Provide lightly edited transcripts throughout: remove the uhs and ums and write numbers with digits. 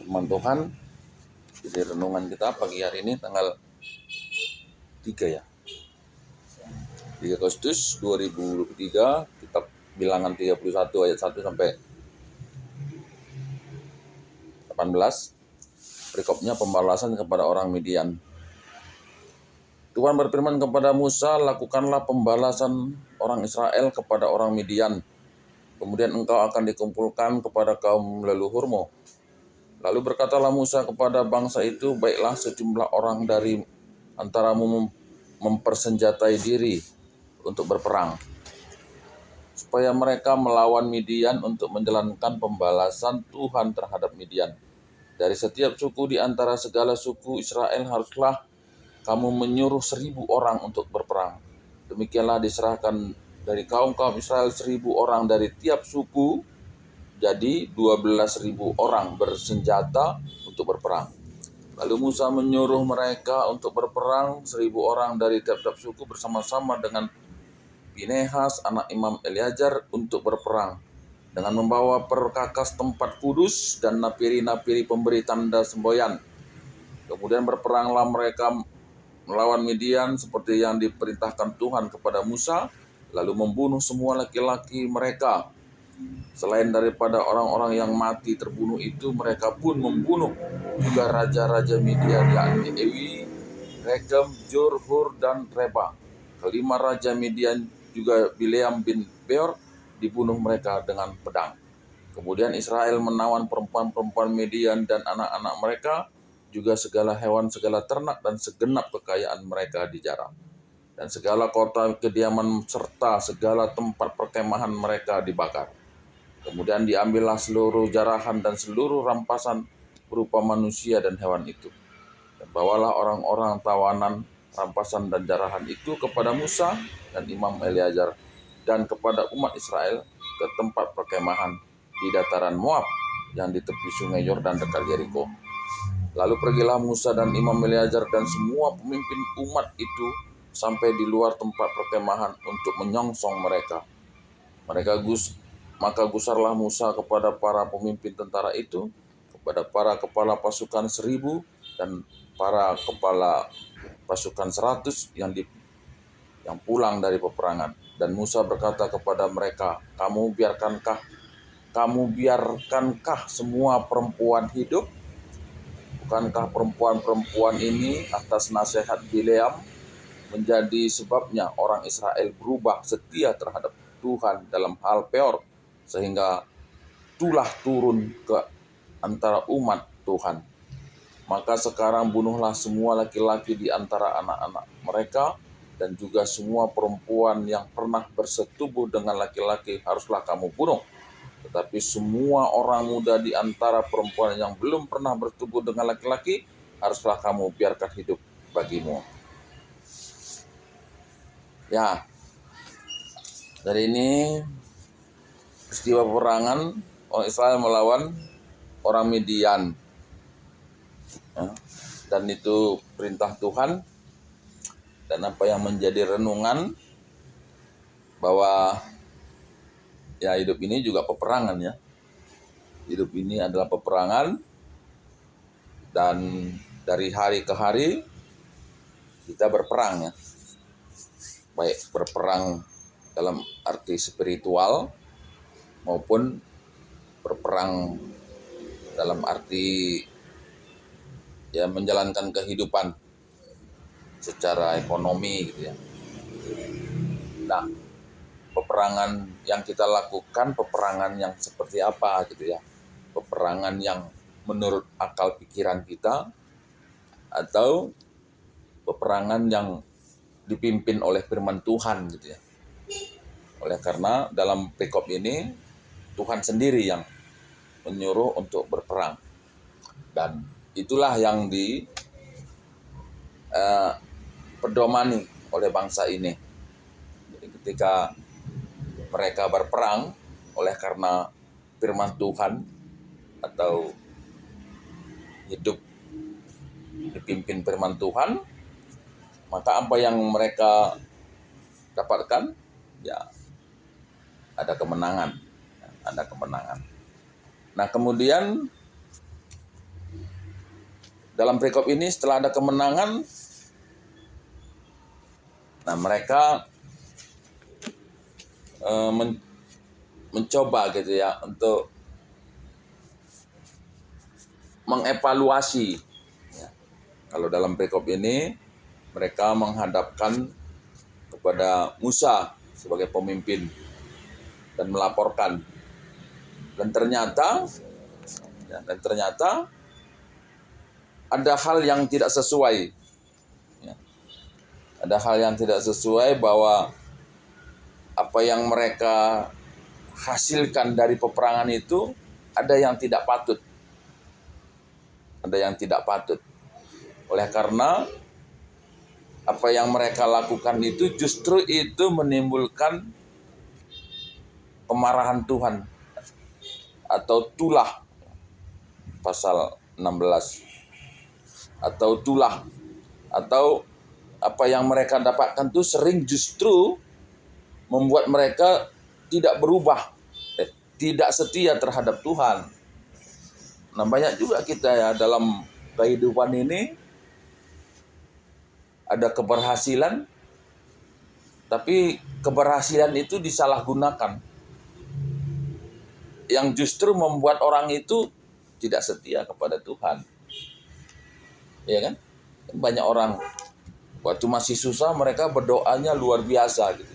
firman Tuhan. Jadi renungan kita pagi hari ini tanggal 3 ya. 3 Agustus 2023, kitab Bilangan 31 ayat 1 sampai 18. Perikopnya pembalasan kepada orang Midian. Tuhan berfirman kepada Musa, lakukanlah pembalasan orang Israel kepada orang Midian. Kemudian engkau akan dikumpulkan kepada kaum leluhurmu. Lalu berkatalah Musa kepada bangsa itu, baiklah sejumlah orang dari antaramu mempersenjatai diri untuk berperang, supaya mereka melawan Midian untuk menjalankan pembalasan Tuhan terhadap Midian. Dari setiap suku di antara segala suku Israel haruslah kamu menyuruh 1.000 orang untuk berperang. Demikianlah diserahkan dari kaum Israel 1.000 orang dari tiap suku, jadi 12.000 orang bersenjata untuk berperang. Lalu Musa menyuruh mereka untuk berperang 1.000 orang dari tiap-tiap suku bersama-sama dengan Pinehas anak Imam Eleazar untuk berperang, dengan membawa perkakas tempat kudus dan napiri-napiri pemberi tanda semboyan. Kemudian berperanglah mereka melawan Midian seperti yang diperintahkan Tuhan kepada Musa, lalu membunuh semua laki-laki mereka. Selain daripada orang-orang yang mati terbunuh itu, mereka pun membunuh juga raja-raja Midian, yakni Ewi, Rekem, Zur, Hur, dan Reba. Kelima raja Midian juga Bileam bin Beor dibunuh mereka dengan pedang. Kemudian Israel menawan perempuan-perempuan Midian dan anak-anak mereka, juga segala hewan, segala ternak, dan segenap kekayaan mereka dijarah. Dan segala kota kediaman serta segala tempat perkemahan mereka dibakar. Kemudian diambillah seluruh jarahan dan seluruh rampasan berupa manusia dan hewan itu. Dan bawalah orang-orang tawanan, rampasan dan jarahan itu kepada Musa dan Imam Eleazar dan kepada umat Israel ke tempat perkemahan di dataran Moab yang di tepi sungai Yordan dekat Yeriko. Lalu pergilah Musa dan Imam Eleazar dan semua pemimpin umat itu sampai di luar tempat perkemahan untuk menyongsong mereka. Maka gusarlah Musa kepada para pemimpin tentara itu, kepada para kepala pasukan 1.000 dan para kepala pasukan 100 yang pulang dari peperangan. Dan Musa berkata kepada mereka, kamu biarkankah semua perempuan hidup? Bukankah perempuan-perempuan ini atas nasihat Bileam menjadi sebabnya orang Israel berubah setia terhadap Tuhan dalam hal Peor, sehingga tulah turun ke antara umat Tuhan. Maka sekarang bunuhlah semua laki-laki di antara anak-anak mereka, dan juga semua perempuan yang pernah bersetubuh dengan laki-laki haruslah kamu bunuh. Tetapi semua orang muda di antara perempuan yang belum pernah bersetubuh dengan laki-laki haruslah kamu biarkan hidup bagimu. Ya, dari ini peristiwa peperangan orang Israel melawan orang Midian, ya, dan itu perintah Tuhan. Dan apa yang menjadi renungan bahwa ya hidup ini juga peperangan ya. Hidup ini adalah peperangan, dan dari hari ke hari kita berperang ya. Baik berperang dalam arti spiritual maupun berperang dalam arti ya menjalankan kehidupan secara ekonomi gitu ya. Nah, peperangan yang kita lakukan, peperangan yang seperti apa gitu ya? Peperangan yang menurut akal pikiran kita atau peperangan yang dipimpin oleh firman Tuhan gitu ya. Oleh karena dalam perikop ini Tuhan sendiri yang menyuruh untuk berperang, dan itulah yang pedomani oleh bangsa ini. Jadi ketika mereka berperang oleh karena firman Tuhan atau hidup dipimpin firman Tuhan, maka apa yang mereka dapatkan ya ada kemenangan. Nah, kemudian dalam perikop ini setelah ada kemenangan, nah mereka mencoba gitu ya untuk mengevaluasi. Ya. Kalau dalam perikop ini mereka menghadapkan kepada Musa sebagai pemimpin dan melaporkan. Dan ternyata ada hal yang tidak sesuai. Ya. Ada hal yang tidak sesuai bahwa apa yang mereka hasilkan dari peperangan itu ada yang tidak patut. Ada yang tidak patut. Oleh karena apa yang mereka lakukan itu justru itu menimbulkan kemarahan Tuhan atau tulah pasal 16 atau tulah atau apa yang mereka dapatkan itu sering justru membuat mereka tidak berubah, tidak setia terhadap Tuhan. Nah, banyak juga kita ya dalam kehidupan ini ada keberhasilan, tapi keberhasilan itu disalahgunakan. Yang justru membuat orang itu tidak setia kepada Tuhan. Ya kan? Banyak orang waktu masih susah mereka berdoanya luar biasa gitu.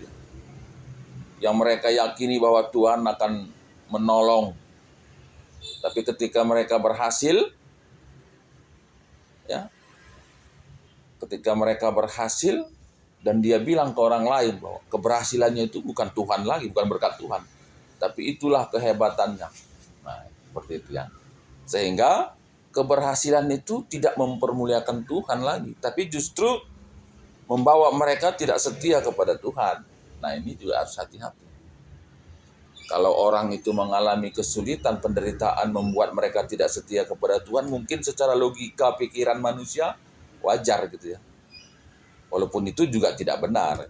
Yang mereka yakini bahwa Tuhan akan menolong. Tapi ketika mereka berhasil, ya, ketika mereka berhasil dan dia bilang ke orang lain bahwa keberhasilannya itu bukan Tuhan lagi, bukan berkat Tuhan, tapi itulah kehebatannya. Nah, seperti itu ya. Sehingga keberhasilan itu tidak mempermuliakan Tuhan lagi, tapi justru membawa mereka tidak setia kepada Tuhan. Nah, ini juga harus hati-hati. Kalau orang itu mengalami kesulitan, penderitaan membuat mereka tidak setia kepada Tuhan, mungkin secara logika pikiran manusia wajar gitu ya. Walaupun itu juga tidak benar.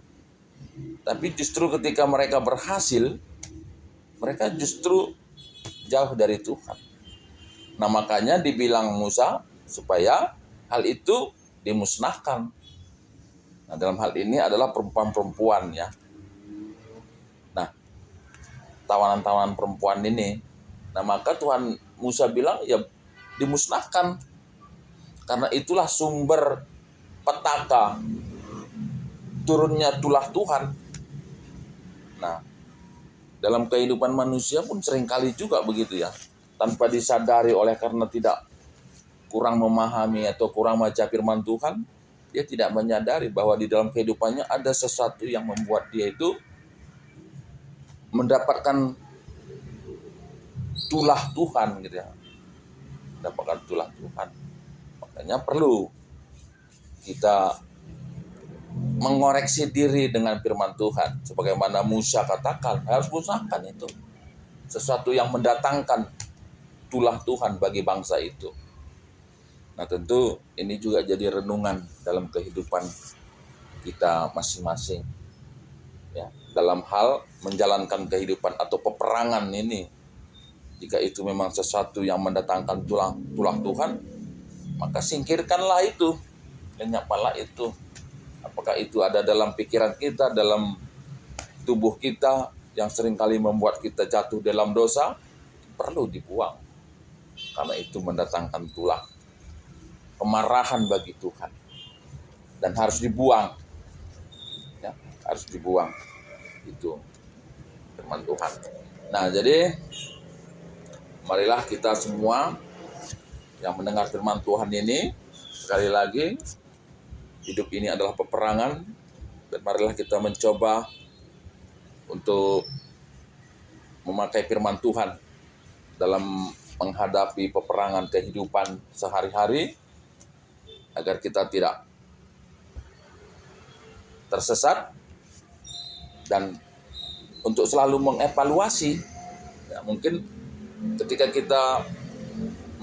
Tapi justru ketika mereka berhasil, mereka justru jauh dari Tuhan. Nah, makanya dibilang Musa supaya hal itu dimusnahkan. Nah, dalam hal ini adalah perempuan-perempuan ya. Nah, tawanan-tawanan perempuan ini. Nah, maka Tuhan Musa bilang ya dimusnahkan. Karena itulah sumber petaka turunnya tulah Tuhan. Nah, dalam kehidupan manusia pun seringkali juga begitu ya. Tanpa disadari oleh karena tidak kurang memahami atau kurang baca firman Tuhan, dia tidak menyadari bahwa di dalam kehidupannya ada sesuatu yang membuat dia itu mendapatkan tulah Tuhan gitu ya. Mendapatkan tulah Tuhan. Makanya perlu kita mengoreksi diri dengan firman Tuhan. Sebagaimana Musa katakan, harus musnahkan itu. Sesuatu yang mendatangkan tulah Tuhan bagi bangsa itu. Nah, tentu ini juga jadi renungan dalam kehidupan kita masing-masing. Ya, dalam hal menjalankan kehidupan atau peperangan ini, jika itu memang sesuatu yang mendatangkan tulah Tuhan, maka singkirkanlah itu, lenyapkanlah itu. Apakah itu ada dalam pikiran kita, dalam tubuh kita yang seringkali membuat kita jatuh dalam dosa, perlu dibuang. Karena itu mendatangkan tulah kemarahan bagi Tuhan. Dan harus dibuang. Ya, harus dibuang. Itu firman Tuhan. Nah, jadi marilah kita semua yang mendengar firman Tuhan ini, sekali lagi, hidup ini adalah peperangan, dan marilah kita mencoba untuk memakai firman Tuhan dalam menghadapi peperangan kehidupan sehari-hari, agar kita tidak tersesat, dan untuk selalu mengevaluasi. Ya, mungkin ketika kita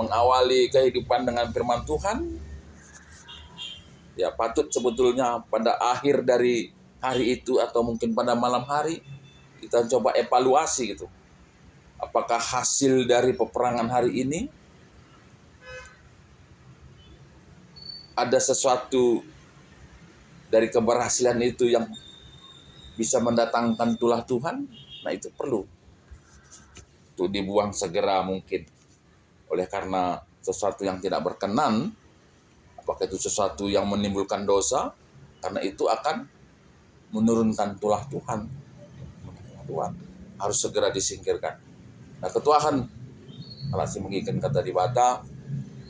mengawali kehidupan dengan firman Tuhan, ya patut sebetulnya pada akhir dari hari itu atau mungkin pada malam hari kita coba evaluasi gitu. Apakah hasil dari peperangan hari ini ada sesuatu dari keberhasilan itu yang bisa mendatangkan tulah Tuhan, nah itu perlu untuk dibuang segera mungkin. Oleh karena sesuatu yang tidak berkenan, apakah itu sesuatu yang menimbulkan dosa, karena itu akan menurunkan tulah Tuhan. Tuhan harus segera disingkirkan. Nah ketuahan kalau si mengikan kata di bata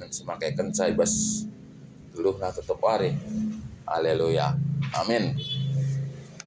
dan semakaikan saya bas dulu nah tetap hari. Haleluya. Amin.